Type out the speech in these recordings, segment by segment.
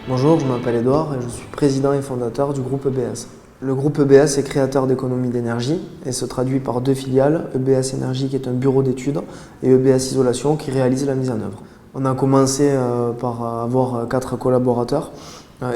Bonjour, je m'appelle Edouard et je suis président et fondateur du groupe EBS. Le groupe EBS est créateur d'économie d'énergie et se traduit par deux filiales, EBS Énergie qui est un bureau d'études et EBS Isolation qui réalise la mise en œuvre. On a commencé par avoir 4 collaborateurs,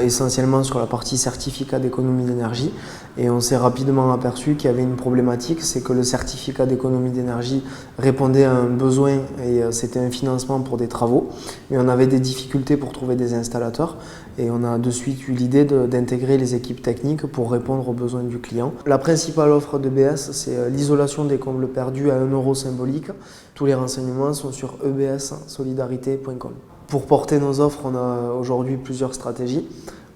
essentiellement sur la partie certificat d'économie d'énergie, et on s'est rapidement aperçu qu'il y avait une problématique, c'est que le certificat d'économie d'énergie répondait à un besoin et c'était un financement pour des travaux, mais on avait des difficultés pour trouver des installateurs et on a de suite eu l'idée d'intégrer les équipes techniques pour répondre aux besoins du client. La principale offre d'EBS, c'est l'isolation des combles perdus à 1 € symbolique. Tous les renseignements sont sur ebssolidarité.com. Pour porter nos offres, on a aujourd'hui plusieurs stratégies.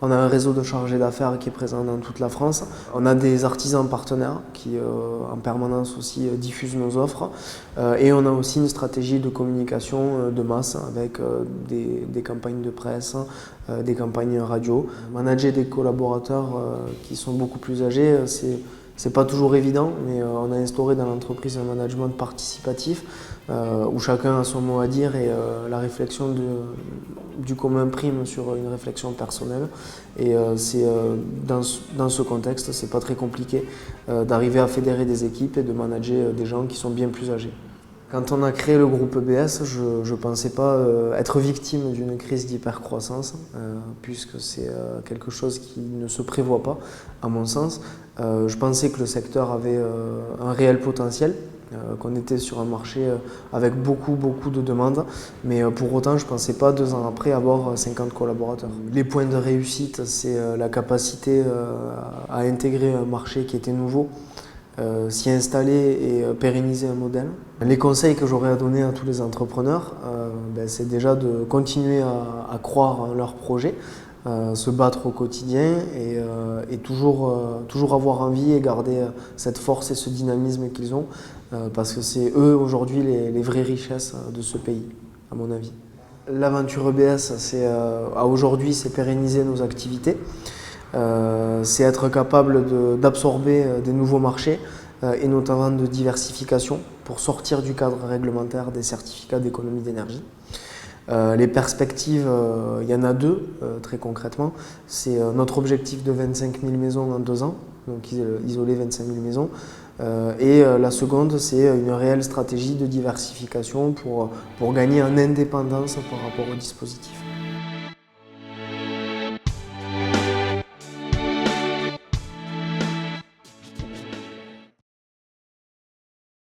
On a un réseau de chargés d'affaires qui est présent dans toute la France. On a des artisans partenaires qui en permanence aussi diffusent nos offres. Et on a aussi une stratégie de communication de masse avec des campagnes de presse, des campagnes radio. Manager des collaborateurs qui sont beaucoup plus âgés, c'est pas toujours évident, mais on a instauré dans l'entreprise un management participatif où chacun a son mot à dire et la réflexion du commun prime sur une réflexion personnelle. Et dans ce contexte, c'est pas très compliqué d'arriver à fédérer des équipes et de manager des gens qui sont bien plus âgés. Quand on a créé le groupe EBS, je ne pensais pas être victime d'une crise d'hypercroissance, puisque c'est quelque chose qui ne se prévoit pas, à mon sens. Je pensais que le secteur avait un réel potentiel, qu'on était sur un marché avec beaucoup de demandes, mais pour autant je ne pensais pas 2 ans après avoir 50 collaborateurs. Les points de réussite, c'est la capacité à intégrer un marché qui était nouveau, s'y installer et pérenniser un modèle. Les conseils que j'aurais à donner à tous les entrepreneurs, c'est déjà de continuer à croire en leur projet, se battre au quotidien et toujours avoir envie et garder cette force et ce dynamisme qu'ils ont, parce que c'est eux aujourd'hui les vraies richesses de ce pays, à mon avis. L'aventure EBS, aujourd'hui, c'est pérenniser nos activités. C'est être capable d'absorber des nouveaux marchés et notamment de diversification pour sortir du cadre réglementaire des certificats d'économie d'énergie. Les perspectives, il y en a 2 très concrètement. C'est notre objectif de 25 000 maisons en 2 ans, donc isoler 25 000 maisons. Et la seconde, c'est une réelle stratégie de diversification pour gagner en indépendance par rapport au dispositif.